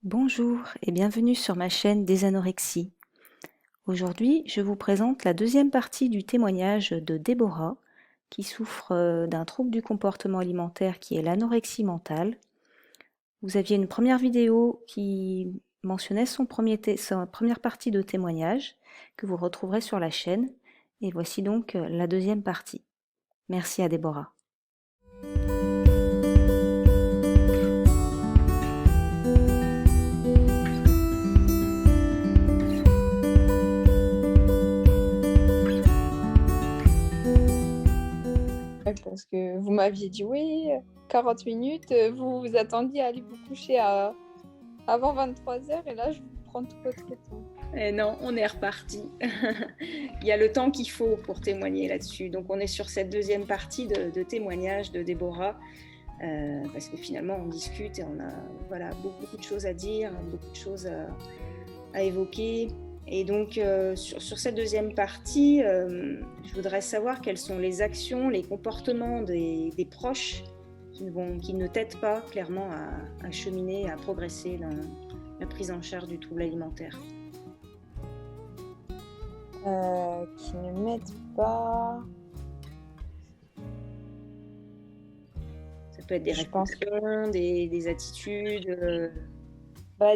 Bonjour et bienvenue sur ma chaîne Désanorexie. Aujourd'hui, je vous présente la deuxième partie du témoignage de Déborah, qui souffre d'un trouble du comportement alimentaire qui est l'anorexie mentale. Vous aviez une première vidéo qui mentionnait sa première partie de témoignage, que vous retrouverez sur la chaîne. Et voici donc la deuxième partie. Merci à Déborah. Parce que vous m'aviez dit oui, 40 minutes, vous vous attendiez à aller vous coucher avant 23h et là je vous prends tout votre temps. Et non, on est reparti. Il y a le temps qu'il faut pour témoigner là-dessus. Donc on est sur cette deuxième partie de témoignage de Déborah, parce que finalement on discute et on a beaucoup de choses à dire, beaucoup de choses à évoquer. Et donc sur cette deuxième partie, je voudrais savoir quelles sont les actions, les comportements des proches qui ne t'aident pas clairement à cheminer, à progresser dans la prise en charge du trouble alimentaire. Qui ne m'aident pas. Ça peut être des réflexions, des attitudes.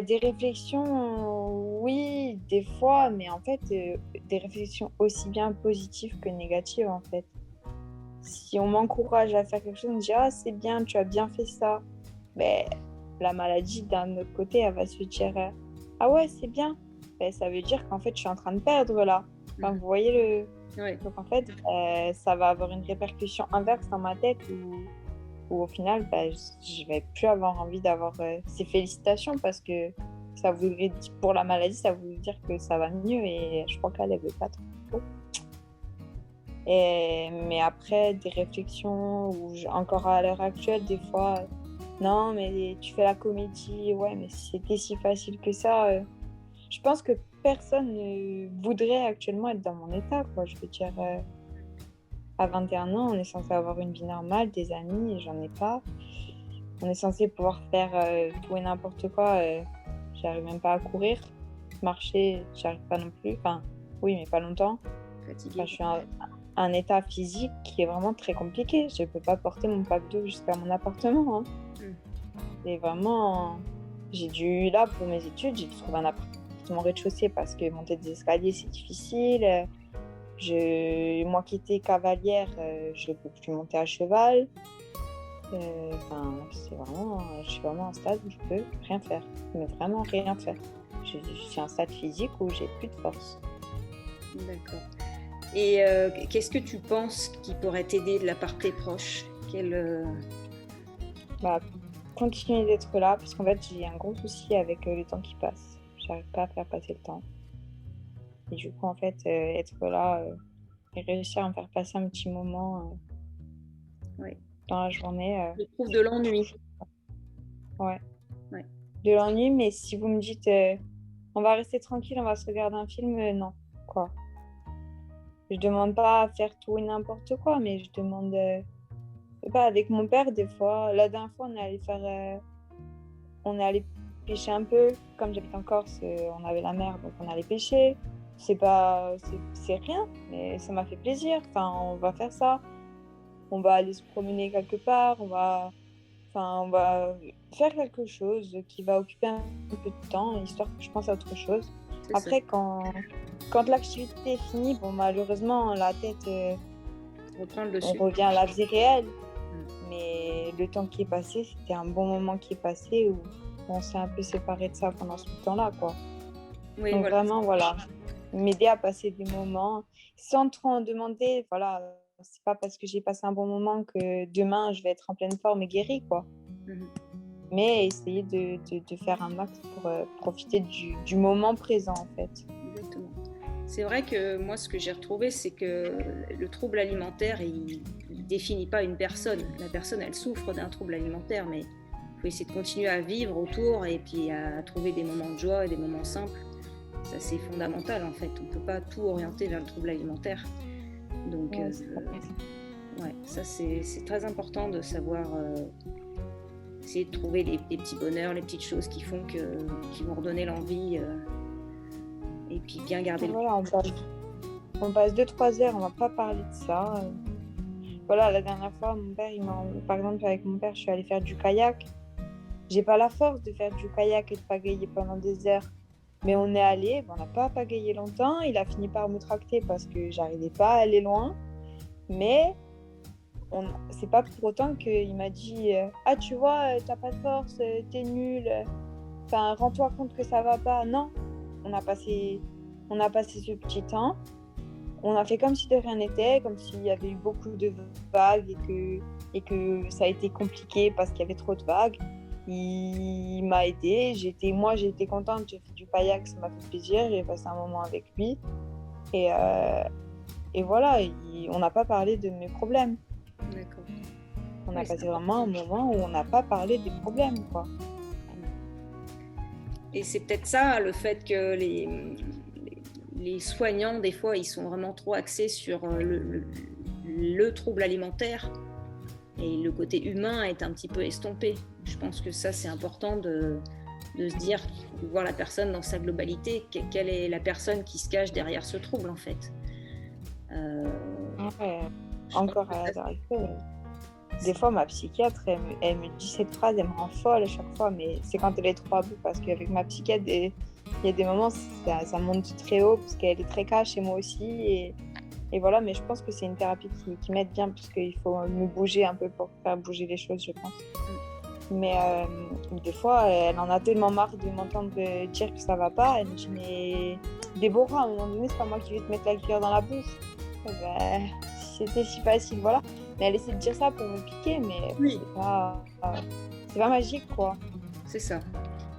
Des réflexions, oui, des fois, mais en fait, des réflexions aussi bien positives que négatives, en fait. Si on m'encourage à faire quelque chose, on me dit « Ah, c'est bien, tu as bien fait ça », mais la maladie, d'un autre côté, elle va se dire « Ah ouais, c'est bien », ça veut dire qu'en fait, je suis en train de perdre, là. Enfin, vous voyez le... Oui. Donc, en fait, ça va avoir une répercussion inverse dans ma tête où au final, je vais plus avoir envie d'avoir ces félicitations parce que ça voudrait dire, pour la maladie, ça voudrait dire que ça va mieux et je crois qu'elle ne veut pas trop. Mais après, des réflexions où encore à l'heure actuelle, des fois, non, mais tu fais la comédie, ouais, mais si c'était si facile que ça, je pense que personne ne voudrait actuellement être dans mon état, quoi. Je veux dire, à 21 ans, on est censé avoir une vie normale, des amis, et j'en ai pas. On est censé pouvoir faire tout et n'importe quoi. J'arrive même pas à courir. Marcher, j'arrive pas non plus. Enfin, oui, mais pas longtemps. Fatiguée. Enfin, je suis un état physique qui est vraiment très compliqué. Je peux pas porter mon pack d'eau jusqu'à mon appartement. Hein. Et vraiment, j'ai dû, là, pour mes études, j'ai dû trouver un appartement rez-de-chaussée parce que monter des escaliers, c'est difficile. Moi qui étais cavalière, je ne peux plus monter à cheval. Je suis vraiment à un stade où je peux rien faire, mais vraiment rien faire. Je suis à un stade physique où j'ai plus de force. D'accord. Et qu'est-ce que tu penses qui pourrait t'aider de la part de tes proches? Continuer d'être là, parce qu'en fait j'ai un gros souci avec le temps qui passe. J'arrive pas à faire passer le temps. Et du coup en fait être là et réussir à me faire passer un petit moment dans la journée. Je trouve de l'ennui. Ouais. De l'ennui, mais si vous me dites on va rester tranquille, on va se regarder un film, non, quoi. Je demande pas à faire tout et n'importe quoi, mais je demande pas avec mon père des fois. La dernière fois on est allé pêcher un peu, comme j'habite en Corse, on avait la mer, donc on allait pêcher. C'est rien, mais ça m'a fait plaisir. Enfin, on va faire ça. On va aller se promener quelque part, on va faire quelque chose qui va occuper un peu de temps, histoire que je pense à autre chose. Après, quand l'activité est finie, malheureusement, la tête, on revient à la vie réelle. Mais le temps qui est passé, c'était un bon moment qui est passé où on s'est un peu séparés de ça pendant ce temps-là, quoi. Oui, donc vraiment, m'aider à passer des moments sans trop en demander, c'est pas parce que j'ai passé un bon moment que demain je vais être en pleine forme et guérie, quoi. Mais essayer de faire un max pour profiter du moment présent, en fait. Exactement. C'est vrai que moi, ce que j'ai retrouvé, c'est que le trouble alimentaire, il définit pas une personne. La personne, elle souffre d'un trouble alimentaire, mais il faut essayer de continuer à vivre autour et puis à trouver des moments de joie et des moments simples. Ça, c'est fondamental, en fait. On ne peut pas tout orienter vers le trouble alimentaire. Donc, ça, c'est très important de savoir essayer de trouver les petits bonheurs, les petites choses qui vont redonner l'envie et puis bien garder Voilà, on passe 2-3 heures, on va pas parler de ça. Voilà, la dernière fois, par exemple, avec mon père, je suis allée faire du kayak. J'ai pas la force de faire du kayak et de pagayer pendant des heures. Mais on est allé, on n'a pas pagayé longtemps. Il a fini par me tracter parce que j'arrivais pas à aller loin. Mais c'est pas pour autant qu'il m'a dit ah, tu vois, t'as pas de force, t'es nul. Enfin, rends-toi compte que ça va pas. Non, on a passé ce petit temps. On a fait comme si de rien n'était, comme s'il y avait eu beaucoup de vagues et que ça a été compliqué parce qu'il y avait trop de vagues. Il m'a aidée, j'ai été contente, j'ai fait du kayak, ça m'a fait plaisir, j'ai passé un moment avec lui. Et voilà, on n'a pas parlé de mes problèmes. D'accord. On a passé vraiment un moment où on n'a pas parlé des problèmes, quoi. Et c'est peut-être ça, le fait que les soignants, des fois, ils sont vraiment trop axés sur le trouble alimentaire et le côté humain est un petit peu estompé. Je pense que ça, c'est important de se dire, de voir la personne dans sa globalité, quelle est la personne qui se cache derrière ce trouble, en fait. Ouais. Encore à l'heure actuelle. Des fois, ma psychiatre, elle me dit cette phrase, elle me rend folle à chaque fois, mais c'est quand elle est trop à bout, parce qu'avec ma psychiatre, il y a des moments, ça monte très haut, parce qu'elle est très cash, et moi aussi, et voilà, mais je pense que c'est une thérapie qui m'aide bien, parce qu'il faut me bouger un peu pour faire bouger les choses, je pense. Mais des fois, elle en a tellement marre de m'entendre dire que ça va pas, elle me dit, mais Déborah, à un moment donné, c'est pas moi qui vais te mettre la cuillère dans la bouche. Ben, si c'était si facile, voilà. Mais elle essaie de dire ça pour me piquer, mais oui. c'est pas magique, quoi. C'est ça.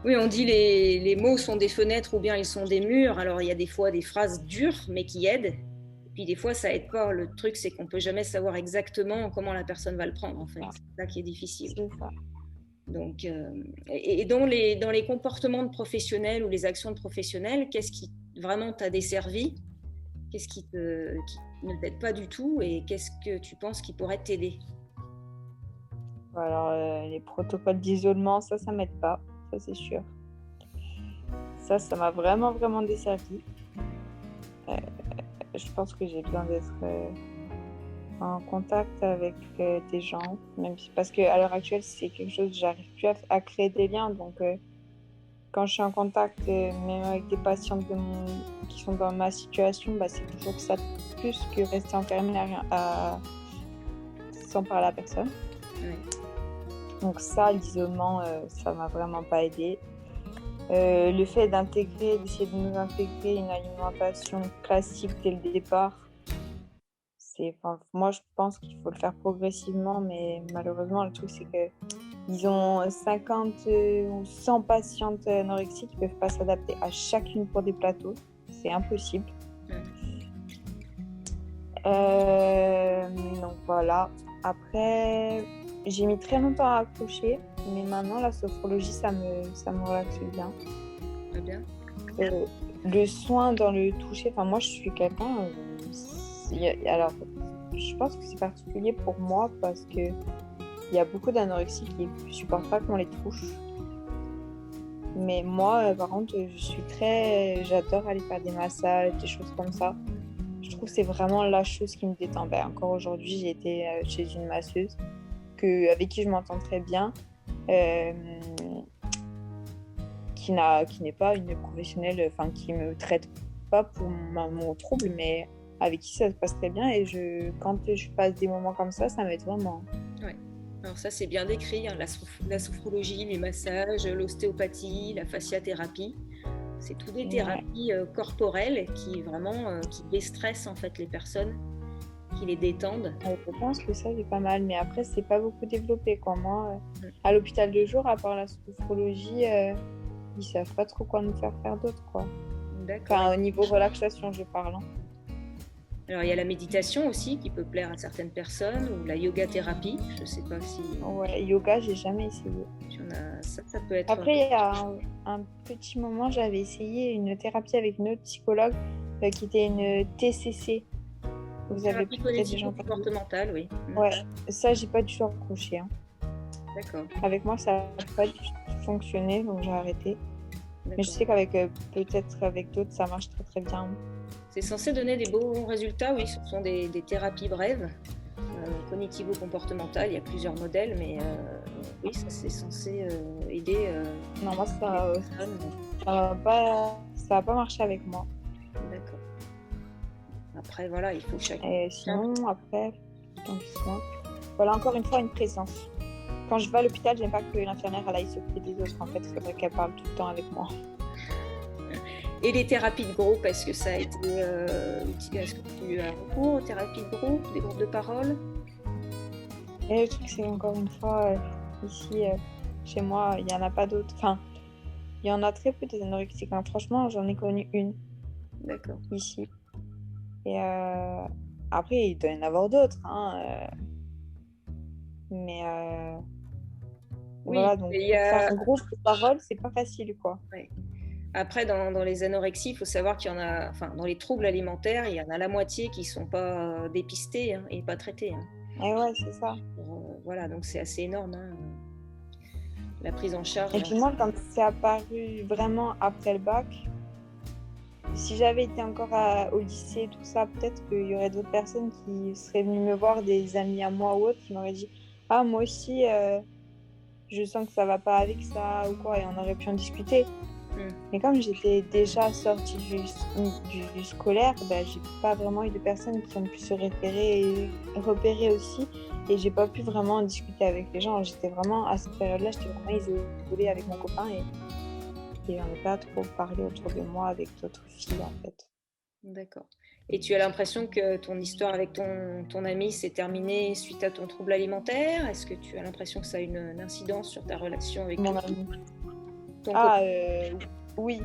Oui, on dit les mots sont des fenêtres ou bien ils sont des murs. Alors, il y a des fois des phrases dures, mais qui aident. Et puis, des fois, ça aide pas. Le truc, c'est qu'on peut jamais savoir exactement comment la personne va le prendre, en fait. Ouais. C'est ça qui est difficile. C'est ça. Donc, et dans les comportements de professionnels ou les actions de professionnels, qu'est-ce qui vraiment t'a desservi? Qu'est-ce qui ne t'aide pas du tout et qu'est-ce que tu penses qui pourrait t'aider? Alors, les protocoles d'isolement, ça m'aide pas, ça c'est sûr. Ça m'a vraiment, vraiment desservi. Je pense que j'ai besoin d'être en contact avec des gens, même si, parce qu'à l'heure actuelle, c'est quelque chose, j'arrive plus à créer des liens, donc quand je suis en contact, même avec des patients qui sont dans ma situation, c'est toujours ça de plus que rester enfermé sans parler à personne. Oui. Donc ça, l'isolement, ça m'a vraiment pas aidé. Le fait d'essayer de nous intégrer une alimentation classique dès le départ, moi je pense qu'il faut le faire progressivement, mais malheureusement le truc c'est que ils ont 50 ou 100 patientes anorexiques qui ne peuvent pas s'adapter à chacune pour des plateaux. C'est impossible. Donc voilà. Après, j'ai mis très longtemps à accoucher, mais maintenant la sophrologie, ça me relaxe bien. Très bien. Le soin dans le toucher, moi je suis quelqu'un... alors, je pense que c'est particulier pour moi parce que il y a beaucoup d'anorexies qui ne supportent pas qu'on les touche. Mais moi, par contre, j'adore aller faire des massages, des choses comme ça. Je trouve que c'est vraiment la chose qui me détend. Encore aujourd'hui, j'ai été chez une masseuse avec qui je m'entends très bien, qui n'est pas une professionnelle, qui ne me traite pas pour mon trouble, mais avec qui ça se passe très bien. Et quand je passe des moments comme ça m'aide vraiment. Ouais. Alors ça, c'est bien décrit, hein, la sophrologie, les massages, l'ostéopathie, la fasciathérapie. C'est toutes des thérapies corporelles qui vraiment qui déstressent en fait les personnes, qui les détendent. Je pense que ça, c'est pas mal, mais après, c'est pas beaucoup développé. Moi, à l'hôpital de jour, à part la sophrologie, ils savent pas trop quoi nous faire d'autre, quoi. D'accord. Au niveau relaxation, je parle. Alors, il y a la méditation aussi qui peut plaire à certaines personnes, ou la yoga thérapie. Je ne sais pas si... Ouais, yoga, j'ai jamais essayé. Ça peut être... Après, il y a un petit moment, j'avais essayé une thérapie avec une autre psychologue qui était une TCC. Vous avez peut-être des gens comportementales, oui. Ouais, ça, j'ai pas du tout accroché. D'accord. Avec moi, ça n'a pas du tout fonctionné, donc j'ai arrêté. Mais je sais qu'avec peut-être avec d'autres, ça marche très très bien. C'est censé donner des bons résultats, oui. Ce sont des thérapies brèves, cognitivo-comportementales. Il y a plusieurs modèles, mais oui, ça c'est censé aider. Non, moi, ça va pas marcher avec moi. D'accord. Après, voilà, il faut chacun. Et sinon, après, voilà, encore une fois, une présence. Quand je vais à l'hôpital, j'aime pas que l'infirmière elle aille s'occuper des autres. En fait, il faudrait qu'elle parle tout le temps avec moi. Et les thérapies de groupe, est-ce que ça a été utilisé? Est-ce que tu as recours aux thérapies de groupe, des groupes de parole? Et le truc, c'est encore une fois, ici, chez moi, il n'y en a pas d'autres. Enfin, il y en a très peu des anorexiques. Hein. Franchement, j'en ai connu une. D'accord. Ici. Et après, il doit y en avoir d'autres. Hein, mais oui, voilà, donc faire un groupe de parole, c'est pas facile, quoi. Ouais. Après, dans les anorexies, il faut savoir qu'il y en a, enfin, dans les troubles alimentaires, il y en a la moitié qui ne sont pas dépistés et pas traités. Et ouais, c'est ça. Voilà, donc c'est assez énorme, hein, la prise en charge. Et puis moi, quand c'est apparu vraiment après le bac, si j'avais été encore au lycée, tout ça, peut-être qu'il y aurait d'autres personnes qui seraient venues me voir, des amis à moi ou autres, qui m'auraient dit « Ah, moi aussi, je sens que ça va pas avec ça ou quoi », et on aurait pu en discuter. Mais comme j'étais déjà sortie du scolaire, j'ai pas vraiment eu de personnes qui ont pu se repérer aussi. Et j'ai pas pu vraiment discuter avec les gens. J'étais vraiment, à cette période-là, j'étais vraiment isolée avec mon copain et on n'a pas trop parlé autour de moi avec d'autres filles, en fait. D'accord. Et tu as l'impression que ton histoire avec ton ami s'est terminée suite à ton trouble alimentaire? Est-ce que tu as l'impression que ça a une incidence sur ta relation avec mon ami? Oui.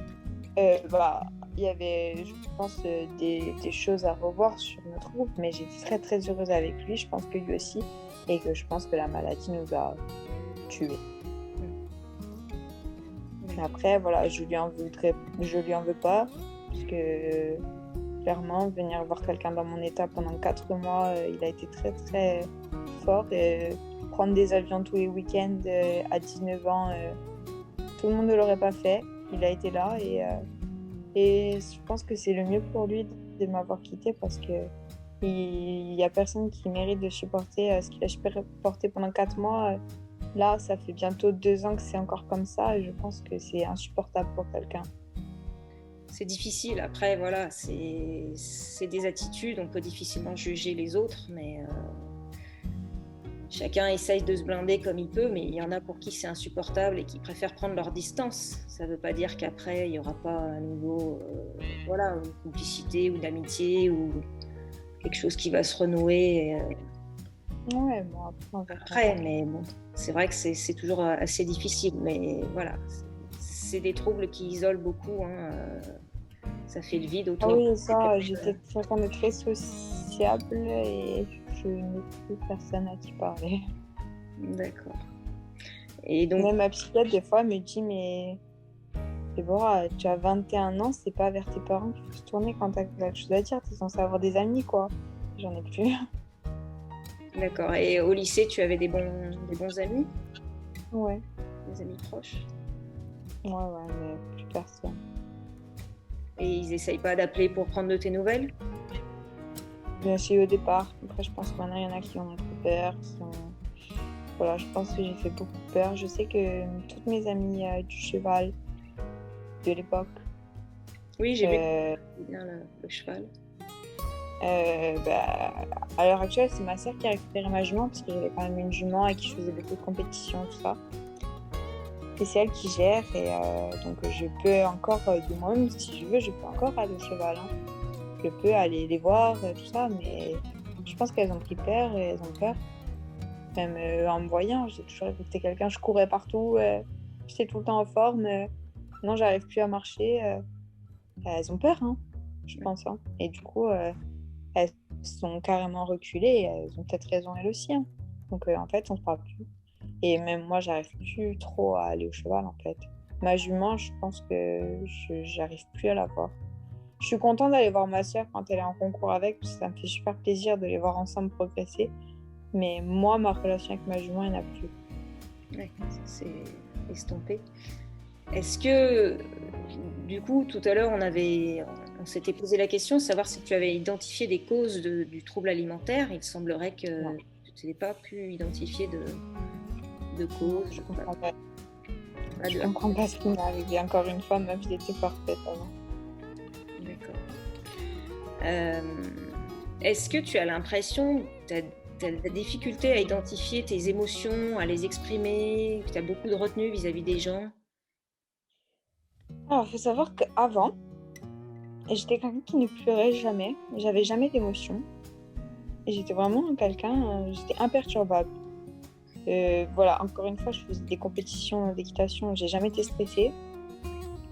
Il y avait, je pense, des choses à revoir sur notre groupe, mais j'étais très très heureuse avec lui. Je pense que lui aussi, et que je pense que la maladie nous a tués. Après, voilà, je lui en veux pas, parce que clairement, venir voir quelqu'un dans mon état pendant 4 mois, il a été très très fort. Et prendre des avions tous les week-ends à 19 ans, tout le monde ne l'aurait pas fait. Il a été là et je pense que c'est le mieux pour lui de m'avoir quitté parce que il y a personne qui mérite de supporter ce qu'il a supporté pendant 4 mois. Là, ça fait bientôt 2 ans que c'est encore comme ça et je pense que c'est insupportable pour quelqu'un. C'est difficile. Après, voilà, c'est des attitudes. On peut difficilement juger les autres, mais chacun essaye de se blinder comme il peut, mais il y en a pour qui c'est insupportable et qui préfèrent prendre leur distance. Ça ne veut pas dire qu'après, il n'y aura pas à nouveau une complicité ou d'amitié ou quelque chose qui va se renouer. Ouais, bon, après, mais bon, c'est vrai que c'est toujours assez difficile. Mais voilà, c'est des troubles qui isolent beaucoup. Hein, ça fait le vide autour. Ah oui, ça, j'étais quelqu'un de très sociable et je n'ai plus personne à qui parler. D'accord. Et donc... Même ma psychiatre, des fois, me dit, mais Déborah, tu as 21 ans, c'est pas vers tes parents qu'il faut se tourner quand tu as quelque chose à dire. Tu es censée avoir des amis, quoi. J'en ai plus. D'accord. Et au lycée, tu avais des bons amis? Ouais. Des amis proches? Ouais, mais plus personne. Et ils essayent pas d'appeler pour prendre de tes nouvelles? Bien sûr, au départ. Après, je pense qu'il y en a qui ont trop peur, Voilà, je pense que j'ai fait beaucoup peur. Je sais que toutes mes amies du cheval de l'époque... Oui, j'ai vu bien le cheval. À l'heure actuelle, c'est ma sœur qui a récupéré ma jument parce que j'avais quand même une jument et qui faisait beaucoup de compétitions, tout ça. Et c'est elle qui gère et donc je peux encore, de moi-même, si je veux, je peux encore aller au cheval. Hein. Je peux aller les voir, tout ça, mais je pense qu'elles ont pris peur et elles ont peur. Même en me voyant, j'ai toujours été quelqu'un, je courais partout, j'étais tout le temps en forme. Non, j'arrive plus à marcher. Elles ont peur, hein, je pense. Hein. Et du coup, elles sont carrément reculées et elles ont peut-être raison elles aussi. Hein. Donc en fait, on se parle plus. Et même moi, j'arrive plus trop à aller au cheval, en fait. Ma jument, je pense que j'arrive plus à la voir. Je suis contente d'aller voir ma sœur quand elle est en concours avec, parce que ça me fait super plaisir de les voir ensemble progresser. Mais moi, ma relation avec ma jument, elle n'a plus. Ouais, ça s'est estompé. Est-ce que, du coup, tout à l'heure, on s'était posé la question de savoir si tu avais identifié des causes du trouble alimentaire. Il semblerait que Non, tu n'aies pas pu identifier de non, cause. je comprends pas. Pas Je de... comprends pas ce qui m'est arrivé. Encore une fois, ma vie était parfaite avant. D'accord. Euh, Est-ce que tu as l'impression, tu as la difficulté à identifier tes émotions, à les exprimer, que tu as beaucoup de retenue vis-à-vis des gens? Alors, il faut savoir qu'avant, j'étais quelqu'un qui ne pleurait jamais. J'avais jamais d'émotions. Et j'étais vraiment quelqu'un, j'étais imperturbable. Voilà, encore une fois, je faisais des compétitions d'équitation. J'ai jamais été stressée.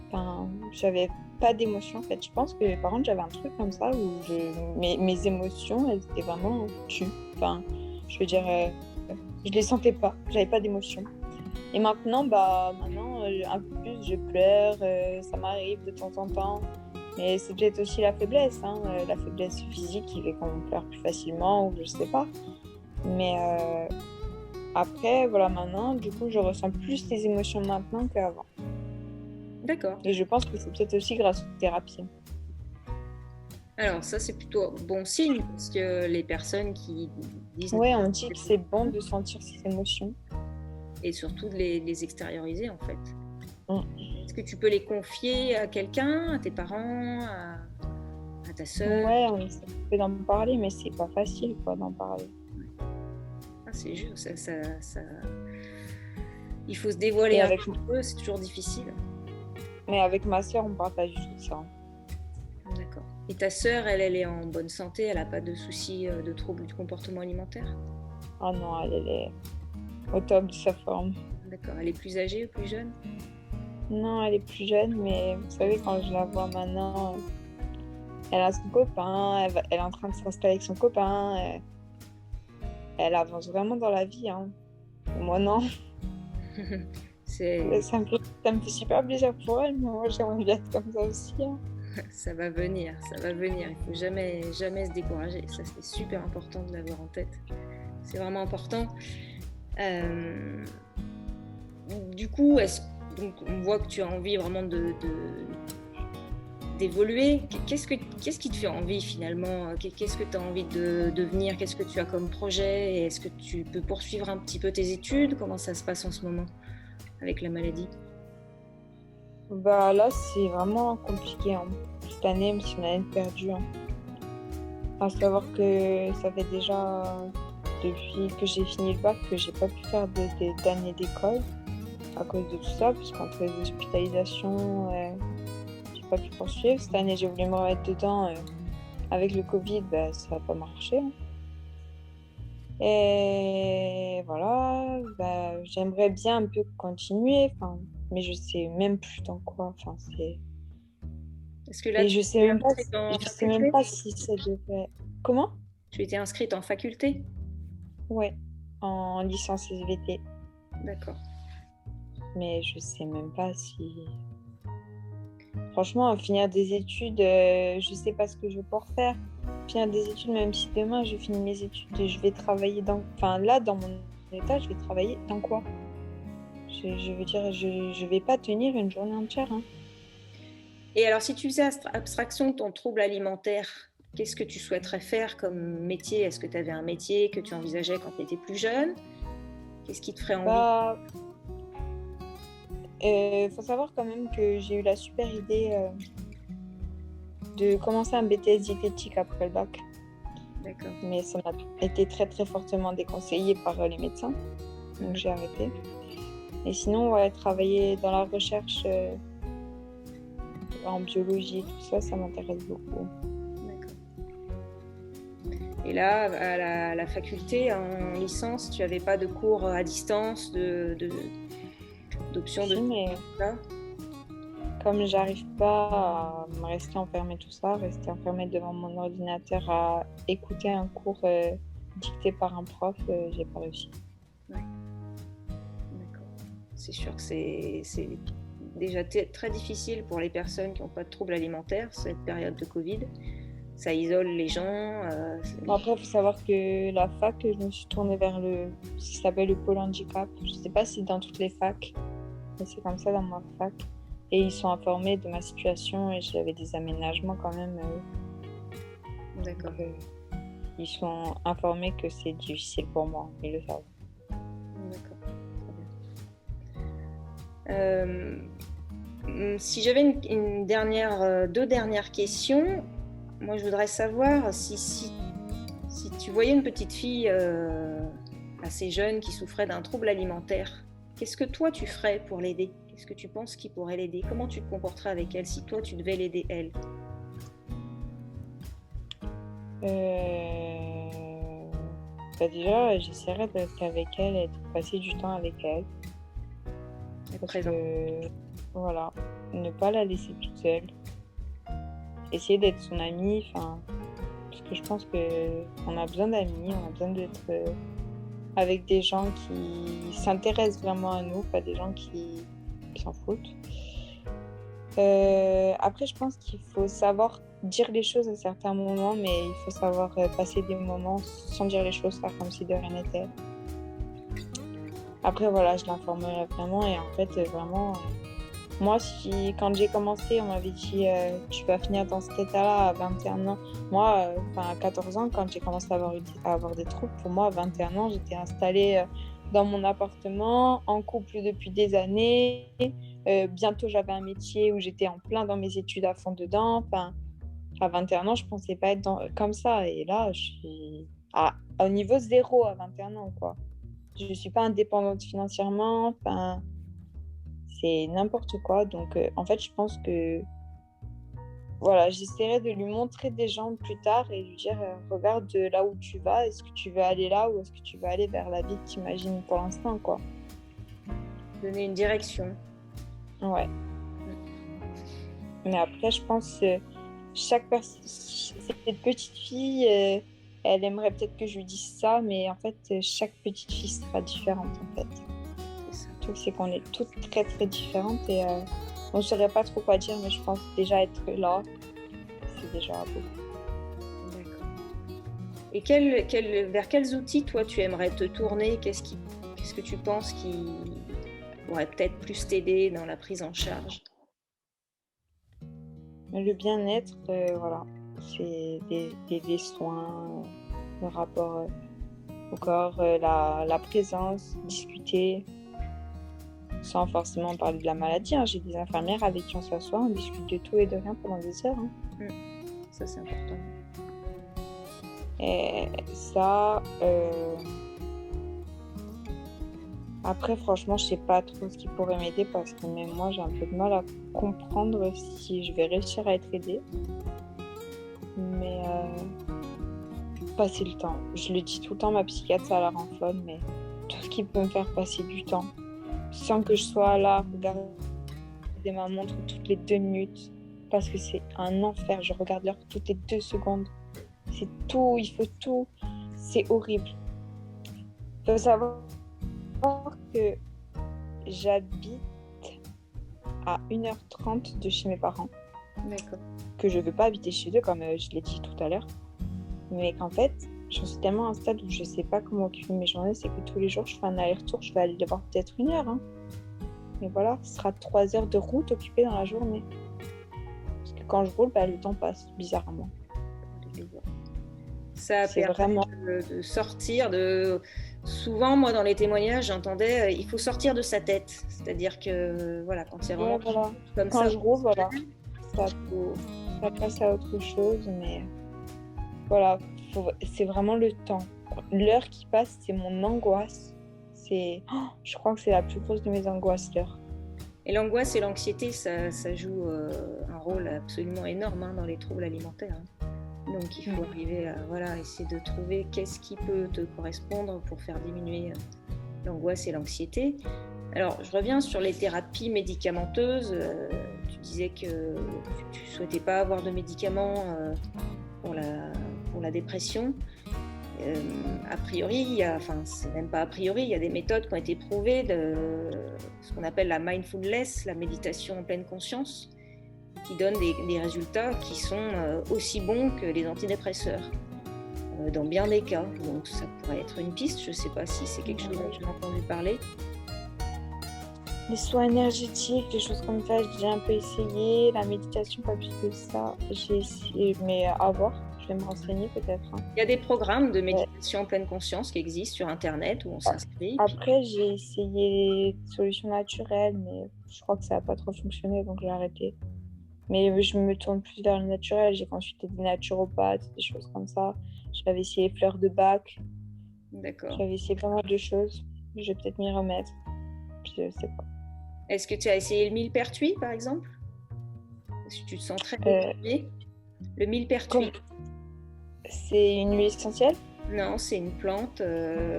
Enfin, j'avais pas d'émotions en fait. Je pense que par contre, j'avais un truc comme ça où mes émotions, elles étaient vraiment tues. Enfin, je veux dire, je les sentais pas. J'avais pas d'émotions. Et maintenant, un peu plus, je pleure. Ça m'arrive de temps en temps. Mais c'est peut-être aussi la faiblesse, hein, la faiblesse physique qui fait qu'on pleure plus facilement ou je sais pas. Mais après, voilà, maintenant, du coup, je ressens plus les émotions maintenant qu'avant. D'accord. Et je pense que c'est peut-être aussi grâce aux thérapies. Alors ça, c'est plutôt bon signe, parce que les personnes qui disent... Ouais, on dit que c'est bon de sentir ses émotions. Et surtout de les extérioriser, en fait. Mm. Est-ce que tu peux les confier à quelqu'un, à tes parents, à ta sœur? Ouais, on essaie un peu d'en parler, mais c'est pas facile, quoi, d'en parler. Ah, c'est juste, il faut se dévoiler Et un peu, c'est toujours difficile. Mais avec ma sœur, on parle pas du tout de ça. D'accord. Et ta sœur, elle est en bonne santé, elle n'a pas de soucis de troubles du comportement alimentaire? Ah non, elle est au top de sa forme. D'accord. Elle est plus âgée ou plus jeune? Non, elle est plus jeune, mais vous savez, quand je la vois maintenant, elle a son copain, elle est en train de s'installer avec son copain. Elle avance vraiment dans la vie, hein. Moi, non. Ça me fait super plaisir pour elle, mais moi, j'aimerais bien être comme ça aussi, hein. Ça va venir, ça va venir. Il ne faut jamais se décourager. Ça, c'est super important de l'avoir en tête. C'est vraiment important. Du coup, donc, on voit que tu as envie vraiment d'évoluer. Qu'est-ce qui te fait envie finalement? Qu'est-ce que tu as envie de devenir? Qu'est-ce que tu as comme projet? Et est-ce que tu peux poursuivre un petit peu tes études? Comment ça se passe en ce moment avec la maladie? Bah là, c'est vraiment compliqué, hein. Cette année, c'est une année perdue, hein. À savoir que ça fait déjà depuis que j'ai fini le bac que j'ai pas pu faire d'année d'école à cause de tout ça, puisqu'entre les hospitalisations, j'ai pas pu poursuivre. Cette année, j'ai voulu me remettre dedans. Avec le Covid, bah, ça n'a pas marché, hein. Et voilà, bah, j'aimerais bien un peu continuer, mais je sais même plus dans quoi. Est-ce que là, Et tu je sais es même pas, inscrite en je sais même faculté? pas si ça devrait. Comment? Tu étais inscrite en faculté? Ouais, en licence SVT. D'accord. Mais je sais même pas si. Franchement, finir des études, je sais pas ce que je vais pouvoir faire. Finir des études, même si demain je finis mes études et je vais travailler dans. Enfin, là, dans mon état, je vais travailler dans quoi? Je veux dire, je vais pas tenir une journée entière, hein. Et alors, si tu faisais abstraction de ton trouble alimentaire, qu'est-ce que tu souhaiterais faire comme métier? Est-ce que tu avais un métier que tu envisageais quand tu étais plus jeune? Qu'est-ce qui te ferait envie? Bah, faut savoir quand même que j'ai eu la super idée de commencer un BTS diététique après le bac. D'accord. Mais ça m'a été très très fortement déconseillé par les médecins, donc j'ai arrêté. Et sinon, ouais, travailler dans la recherche en biologie, tout ça, ça m'intéresse beaucoup. D'accord. Et là, à la faculté, en licence, tu n'avais pas de cours à distance, d'options Si, de... mais comme j'arrive pas à me rester enfermée tout ça, rester enfermée devant mon ordinateur à écouter un cours dicté par un prof, j'ai pas réussi. Ouais. D'accord. C'est sûr que c'est déjà très difficile pour les personnes qui n'ont pas de troubles alimentaires, cette période de Covid. ça isole les gens. Bon, après, il faut savoir que la fac, je me suis tournée vers ce qui s'appelle le pôle handicap. Je ne sais pas si c'est dans toutes les facs, mais c'est comme ça dans ma fac. Et ils sont informés de ma situation et j'avais des aménagements quand même. D'accord. Ils sont informés que c'est difficile pour moi, ils le savent. D'accord, très bien. Si j'avais deux dernières questions, moi je voudrais savoir si tu voyais une petite fille assez jeune qui souffrait d'un trouble alimentaire, qu'est-ce que toi tu ferais pour l'aider? Qu'est-ce que tu penses qui pourrait l'aider? Comment tu te comporterais avec elle si toi tu devais l'aider elle? Déjà, j'essaierais d'être avec elle et de passer du temps avec elle. Voilà, ne pas la laisser toute seule. Essayer d'être son amie, parce que je pense qu'on a besoin d'amis, on a besoin d'être avec des gens qui s'intéressent vraiment à nous, pas des gens qui s'en foutent. Après, je pense qu'il faut savoir dire les choses à certains moments, mais il faut savoir passer des moments sans dire les choses, faire comme si de rien n'était. Après, voilà, je l'informerai vraiment et en fait, vraiment, moi, quand j'ai commencé, on m'avait dit tu vas finir dans cet état-là à 21 ans. Moi, à 14 ans, quand j'ai commencé à avoir des troubles, pour moi, à 21 ans, j'étais installée dans mon appartement, en couple depuis des années. Bientôt, j'avais un métier où j'étais en plein dans mes études à fond dedans. À 21 ans, je ne pensais pas être comme ça. Et là, je suis au niveau zéro à 21 ans, quoi. Je ne suis pas indépendante financièrement. C'est n'importe quoi. Donc, en fait, je pense que voilà, j'essaierai de lui montrer des gens plus tard et lui dire regarde là où tu vas. Est-ce que tu veux aller là ou est-ce que tu veux aller vers la vie que tu imagines pour l'instant, quoi. Donner une direction. Ouais. Mais après, je pense que chaque personne, cette petite fille, elle aimerait peut-être que je lui dise ça, mais en fait, chaque petite fille sera différente, en fait. Le truc, c'est qu'on est toutes très, très différentes et on ne saurait pas trop quoi dire, mais je pense déjà être là, c'est déjà beaucoup. D'accord. Et vers quels outils, toi, tu aimerais te tourner? Qu'est-ce que tu penses qui pourrait peut-être plus t'aider dans la prise en charge? Le bien-être, voilà, c'est des soins, le rapport au corps, la présence, discuter, sans forcément parler de la maladie. J'ai des infirmières avec qui on s'assoit, on discute de tout et de rien pendant des heures. Ça, c'est important. Et ça... Après, franchement, je sais pas trop ce qui pourrait m'aider parce que même moi, j'ai un peu de mal à comprendre si je vais réussir à être aidée. Mais passer le temps. Je le dis tout le temps, ma psychiatre, ça la rend folle, mais tout ce qui peut me faire passer du temps, sans que je sois là, regarder ma montre toutes les 2 minutes, parce que c'est un enfer. Je regarde l'heure toutes les 2 secondes. C'est tout, il faut tout. C'est horrible. Il faut savoir que j'habite à 1h30 de chez mes parents. D'accord. Que je ne veux pas habiter chez eux, comme je l'ai dit tout à l'heure. Mais qu'en fait, j'en suis tellement à un stade où je ne sais pas comment occuper mes journées. C'est que tous les jours, je fais un aller-retour. Je vais aller devoir peut-être 1 heure. Mais voilà, ce sera 3 heures de route occupée dans la journée. Parce que quand je roule, le temps passe bizarrement. Ça permet vraiment de sortir de... Souvent, moi, dans les témoignages, j'entendais il faut sortir de sa tête. C'est-à-dire que, voilà, quand c'est vraiment comme quand ça... Quand je roule, voilà, ça passe à autre chose, mais voilà, c'est vraiment le temps. L'heure qui passe, c'est mon angoisse. Je crois que c'est la plus grosse de mes angoisses, l'heure. Et l'angoisse et l'anxiété, ça joue un rôle absolument énorme dans les troubles alimentaires. Donc il faut arriver à essayer de trouver qu'est-ce qui peut te correspondre pour faire diminuer l'angoisse et l'anxiété. Alors je reviens sur les thérapies médicamenteuses. Tu disais que tu ne souhaitais pas avoir de médicaments pour la dépression. A priori, c'est même pas a priori, il y a des méthodes qui ont été prouvées de ce qu'on appelle la mindfulness, la méditation en pleine conscience, qui donnent des résultats qui sont aussi bons que les antidépresseurs, dans bien des cas. Donc ça pourrait être une piste, je ne sais pas si c'est quelque chose dont tu as entendu parler. Les soins énergétiques, des choses comme ça, j'ai un peu essayé. La méditation, pas plus que ça. J'ai essayé, mais à voir. Je vais me renseigner peut-être. Hein. Il y a des programmes de méditation en pleine conscience qui existent sur Internet où on s'inscrit. Après, j'ai essayé des solutions naturelles, mais je crois que ça n'a pas trop fonctionné, donc j'ai arrêté. Mais je me tourne plus vers le naturel. J'ai consulté des naturopathes, des choses comme ça. J'avais essayé fleurs de bac. D'accord. J'avais essayé pas mal de choses. Je vais peut-être m'y remettre. Je sais pas. Est-ce que tu as essayé le millepertuis, par exemple? Est-ce que tu te sens très énervé? Le millepertuis. C'est une huile essentielle? Non, c'est une plante.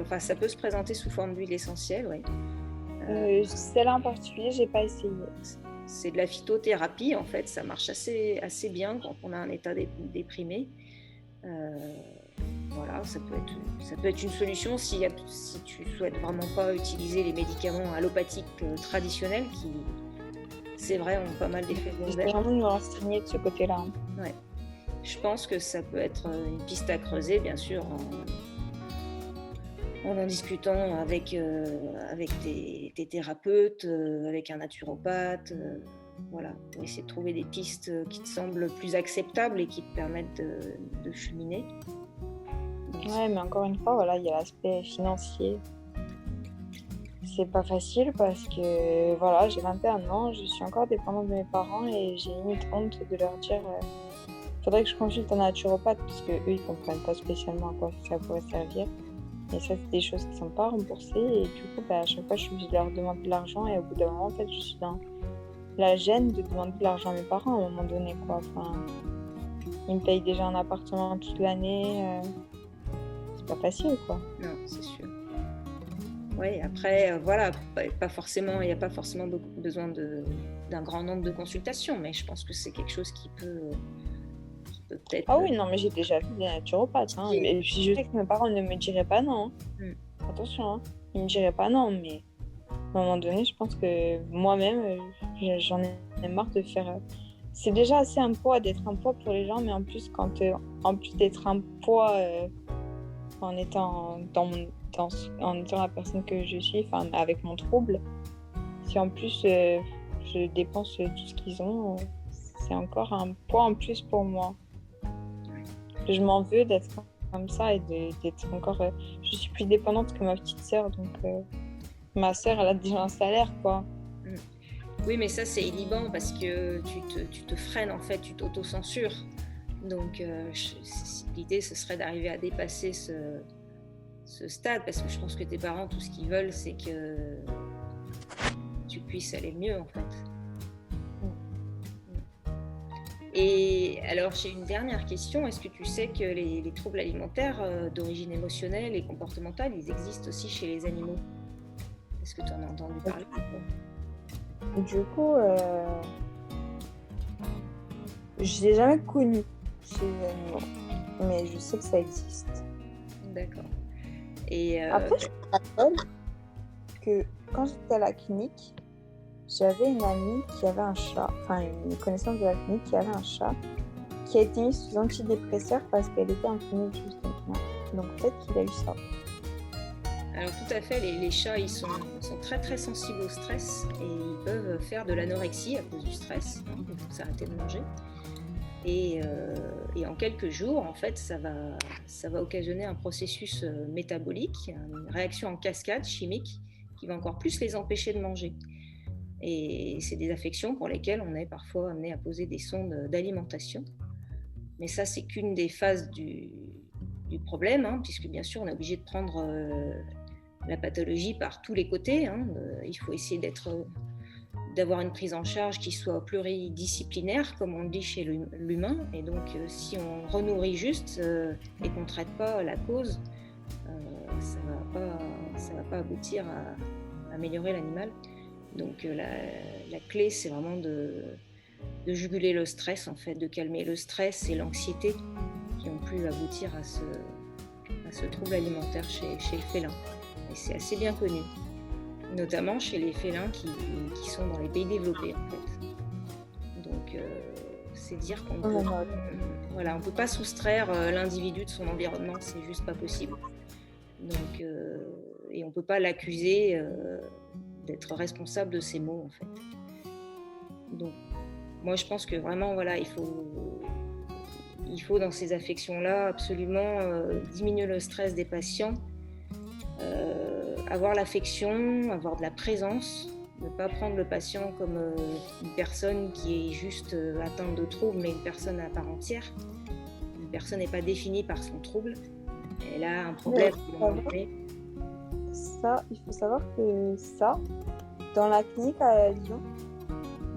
Enfin, ça peut se présenter sous forme d'huile essentielle, oui. Celle-là en particulier, j'ai pas essayé. C'est de la phytothérapie, en fait. Ça marche assez bien quand on a un état déprimé. Voilà, ça peut être une solution si tu souhaites vraiment pas utiliser les médicaments allopathiques traditionnels qui, c'est vrai, ont pas mal d'effets secondaires. J'essaie vraiment de me renseigner de ce côté-là. Ouais. Je pense que ça peut être une piste à creuser, bien sûr, en discutant avec tes thérapeutes, avec un naturopathe. Voilà, pour essayer de trouver des pistes qui te semblent plus acceptables et qui te permettent de cheminer. Ouais, mais encore une fois, voilà, il y a l'aspect financier. C'est pas facile parce que voilà, j'ai 21 ans, je suis encore dépendante de mes parents et j'ai limite honte de leur dire faudrait que je consulte un naturopathe parce que eux ils comprennent pas spécialement à quoi ça pourrait servir. Et ça, c'est des choses qui sont pas remboursées et du coup, à chaque fois, je suis obligée de leur demander de l'argent et au bout d'un moment, en fait, je suis dans la gêne de demander de l'argent à mes parents à un moment donné, quoi. Enfin, ils me payent déjà un appartement toute l'année. C'est pas facile, quoi. Non, c'est sûr. Oui, après, voilà, il n'y a pas forcément besoin d'un grand nombre de consultations, mais je pense que c'est quelque chose qui peut peut-être... Ah oui, non, mais j'ai déjà vu des naturopathes. Hein, et puis je sais que mes parents ne me diraient pas non. Hein. Attention, hein, ils ne me diraient pas non, mais à un moment donné, je pense que moi-même, j'en ai marre de faire... C'est déjà assez un poids d'être un poids pour les gens, mais en plus, en plus d'être un poids en étant en étant la personne que je suis, enfin avec mon trouble, si en plus je dépense tout ce qu'ils ont, c'est encore un poids en plus pour moi. Je m'en veux d'être comme ça et d'être encore... je suis plus dépendante que ma petite sœur, donc ma sœur, elle a déjà un salaire, quoi. Oui, mais ça, c'est inhibant parce que tu te freines, en fait, tu t'auto-censures. Donc, l'idée, ce serait d'arriver à dépasser ce stade, parce que je pense que tes parents, tout ce qu'ils veulent, c'est que tu puisses aller mieux, en fait. Et alors, j'ai une dernière question. Est-ce que tu sais que les troubles alimentaires d'origine émotionnelle et comportementale, ils existent aussi chez les animaux? Est-ce que tu en as entendu parler? Du coup, je l'ai jamais connu chez les animaux, mais je sais que ça existe. D'accord. Et après, je me rappelle que quand j'étais à la clinique, j'avais une amie qui avait un chat, enfin une connaissance de la clinique qui avait un chat qui a été mis sous antidépresseur parce qu'elle était en clinique justement. Donc peut-être qu'il a eu ça. Alors tout à fait, les chats ils sont très très sensibles au stress et ils peuvent faire de l'anorexie à cause du stress, hein, ils vont s'arrêter de manger. Et en quelques jours, en fait, ça va occasionner un processus métabolique, une réaction en cascade chimique qui va encore plus les empêcher de manger. Et c'est des affections pour lesquelles on est parfois amené à poser des sondes d'alimentation. Mais ça, c'est qu'une des phases du problème, hein, puisque bien sûr, on est obligé de prendre la pathologie par tous les côtés. Hein. Il faut essayer d'avoir une prise en charge qui soit pluridisciplinaire, comme on le dit chez l'humain. Et donc, si on renourrit juste et qu'on ne traite pas la cause, ça va pas aboutir à améliorer l'animal. Donc la clé, c'est vraiment de juguler le stress, en fait, de calmer le stress et l'anxiété qui ont pu aboutir à ce trouble alimentaire chez le félin. Et c'est assez bien connu, notamment chez les félins qui sont dans les pays développés, en fait. Donc Donc, c'est dire qu'on Oh là peut, là. voilà, on peut pas soustraire l'individu de son environnement, c'est juste pas possible. Donc, et on peut pas l'accuser d'être responsable de ses maux, en fait. Donc, moi, je pense que vraiment, voilà, il faut dans ces affections-là absolument diminuer le stress des patients, avoir l'affection, avoir de la présence, ne pas prendre le patient comme une personne qui est juste atteinte de troubles, mais une personne à part entière. Une personne n'est pas définie par son trouble. Elle a un problème. Ça, il faut savoir que ça, dans la clinique à Lyon,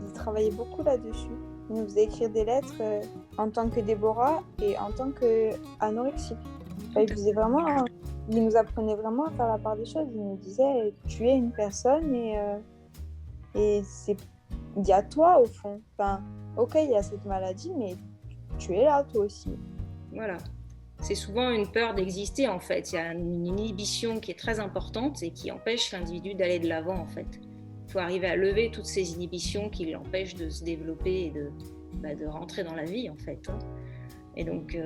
ils travaillaient beaucoup là-dessus. Ils nous faisaient écrire des lettres en tant que Déborah et en tant qu'anorexique. Ils nous apprenaient vraiment à faire la part des choses. Ils nous disaient, tu es une personne et il y a toi au fond. Enfin, ok, il y a cette maladie, mais tu es là toi aussi. Voilà. C'est souvent une peur d'exister en fait. Il y a une inhibition qui est très importante et qui empêche l'individu d'aller de l'avant en fait. Il faut arriver à lever toutes ces inhibitions qui l'empêchent de se développer et de rentrer dans la vie en fait. Et donc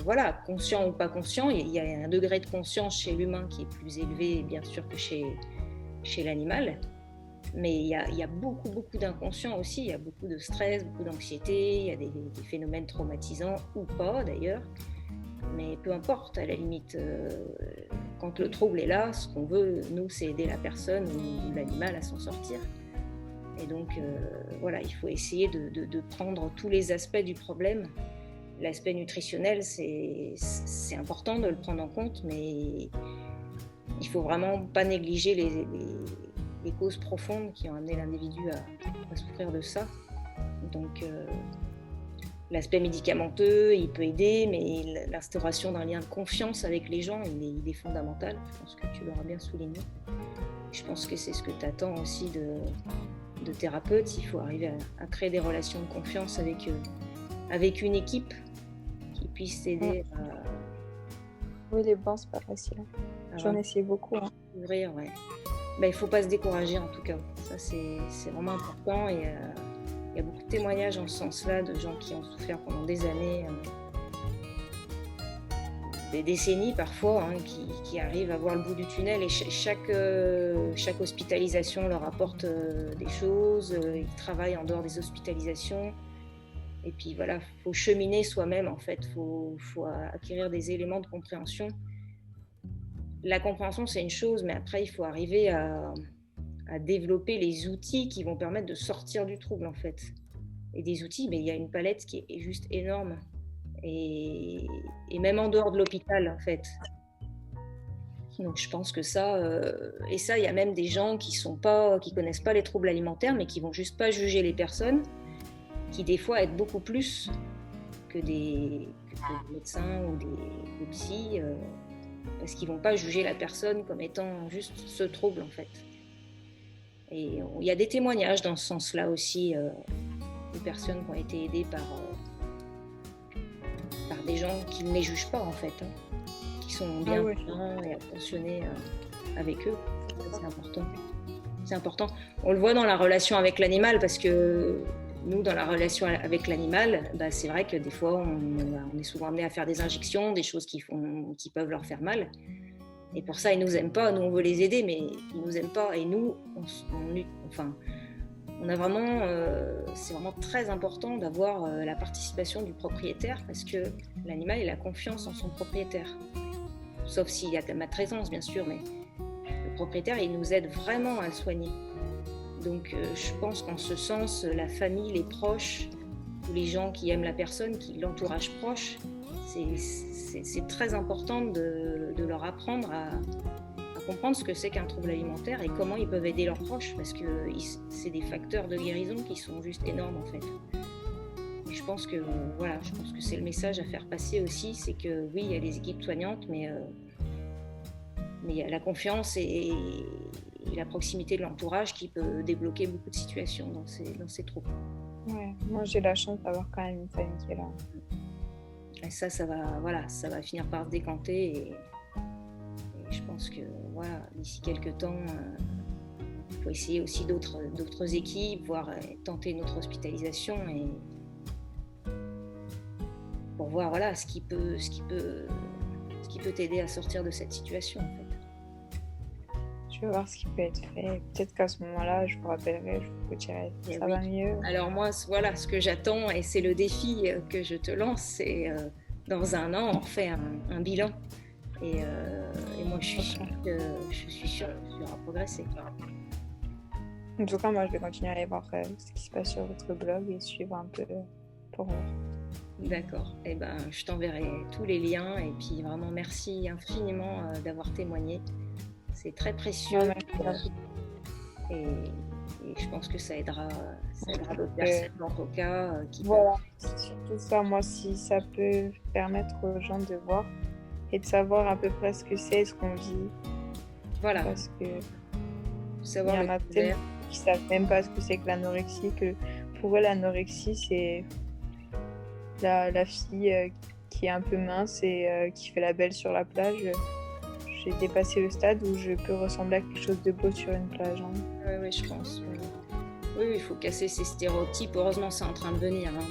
voilà, conscient ou pas conscient, il y a un degré de conscience chez l'humain qui est plus élevé bien sûr que chez l'animal. Mais il y a beaucoup d'inconscient aussi, il y a beaucoup de stress, beaucoup d'anxiété, il y a des phénomènes traumatisants ou pas d'ailleurs. Mais peu importe, à la limite, quand le trouble est là, ce qu'on veut, nous, c'est aider la personne ou l'animal à s'en sortir. Et donc, voilà, il faut essayer de prendre tous les aspects du problème. L'aspect nutritionnel, c'est important de le prendre en compte, mais il faut vraiment pas négliger les causes profondes qui ont amené l'individu à souffrir de ça. Donc, l'aspect médicamenteux, il peut aider, mais l'instauration d'un lien de confiance avec les gens, il est fondamental. Je pense que tu l'auras bien souligné. Je pense que c'est ce que tu attends aussi de thérapeute. Il faut arriver à créer des relations de confiance avec une équipe qui puisse t'aider à... Oui, les bancs, c'est pas facile. J'en ai essayé beaucoup. Ouvrir, ouais. Il ne faut pas se décourager en tout cas. Ça, c'est vraiment important. Et il y a beaucoup de témoignages en ce sens-là de gens qui ont souffert pendant des années, des décennies parfois, qui arrivent à voir le bout du tunnel. Et chaque hospitalisation leur apporte des choses. Ils travaillent en dehors des hospitalisations. Et puis voilà, il faut cheminer soi-même en fait. Il faut acquérir des éléments de compréhension. La compréhension, c'est une chose, mais après, il faut arriver à développer les outils qui vont permettre de sortir du trouble, en fait. Et des outils, mais il y a une palette qui est juste énorme. Et même en dehors de l'hôpital, en fait. Donc, je pense que ça... et ça, il y a même des gens qui connaissent pas les troubles alimentaires, mais qui vont juste pas juger les personnes, qui, des fois, aident beaucoup plus que des médecins ou des psys, parce qu'ils ne vont pas juger la personne comme étant juste ce trouble, en fait. Et il y a des témoignages dans ce sens-là aussi, de personnes qui ont été aidées par des gens qui ne les jugent pas, en fait, qui sont bien et attentionnés avec eux. C'est important. C'est important. On le voit dans la relation avec l'animal, parce que nous, dans la relation avec l'animal, c'est vrai que des fois, on est souvent amené à faire des injections, des choses qui peuvent leur faire mal. Et pour ça, ils ne nous aiment pas. Nous, on veut les aider, mais ils ne nous aiment pas. Et nous, on a vraiment... c'est vraiment très important d'avoir la participation du propriétaire, parce que l'animal, il a confiance en son propriétaire. Sauf s'il y a de la maltraitance, bien sûr, mais le propriétaire, il nous aide vraiment à le soigner. Donc, je pense qu'en ce sens, la famille, les proches, ou les gens qui aiment la personne, qui l'entourage proche, c'est très important de leur apprendre à comprendre ce que c'est qu'un trouble alimentaire et comment ils peuvent aider leurs proches, parce que c'est des facteurs de guérison qui sont juste énormes, en fait. Et je pense que c'est le message à faire passer aussi, c'est que oui, il y a les équipes soignantes, mais il y a la confiance et la proximité de l'entourage qui peut débloquer beaucoup de situations dans ces troubles. Ouais, moi j'ai la chance d'avoir quand même une famille qui est là. Et ça va finir par se décanter et je pense que d'ici quelques temps, faut essayer aussi d'autres équipes, voire tenter notre hospitalisation et pour voir voilà, ce qui peut t'aider à sortir de cette situation en fait. Je vais voir ce qui peut être fait. Peut-être qu'à ce moment-là, je vous rappellerai, je vous dirai ça va mieux. Alors moi, voilà, ce que j'attends, et c'est le défi que je te lance, c'est dans 1 an, on refait un bilan. Et moi, je suis sûre que tu auras progressé. En tout cas, moi, je vais continuer à aller voir ce qui se passe sur votre blog et suivre un peu pour voir. D'accord. Eh ben, je t'enverrai tous les liens. Et puis, vraiment, merci infiniment d'avoir témoigné. C'est très précieux. Et je pense que ça aidera d'autres personnes dans ton cas. Voilà, c'est surtout ça. Moi, si ça peut permettre aux gens de voir et de savoir à peu près ce que c'est, ce qu'on vit. Voilà. Parce que savoir il y en a tellement qui ne savent même pas ce que c'est que l'anorexie, que pour eux, l'anorexie, c'est la fille qui est un peu mince et qui fait la belle sur la plage. J'ai dépassé le stade où je peux ressembler à quelque chose de beau sur une plage. Hein. Oui, je pense. Oui, il faut casser ces stéréotypes. Heureusement, c'est en train de venir. Hein,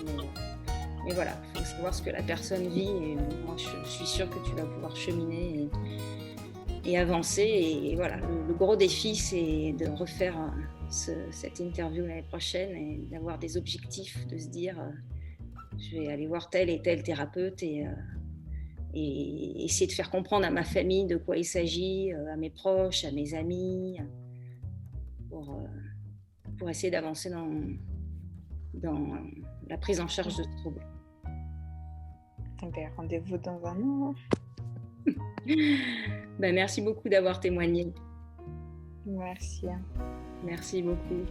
mais voilà, il faut savoir ce que la personne vit. Et moi, je suis sûre que tu vas pouvoir cheminer et avancer. Et voilà, le gros défi, c'est de refaire cette interview l'année prochaine et d'avoir des objectifs, de se dire je vais aller voir tel et tel thérapeute et essayer de faire comprendre à ma famille de quoi il s'agit, à mes proches, à mes amis, pour essayer d'avancer dans la prise en charge de ce trouble. Ben, rendez-vous dans 1 an. Ben, merci beaucoup d'avoir témoigné. Merci. Merci beaucoup.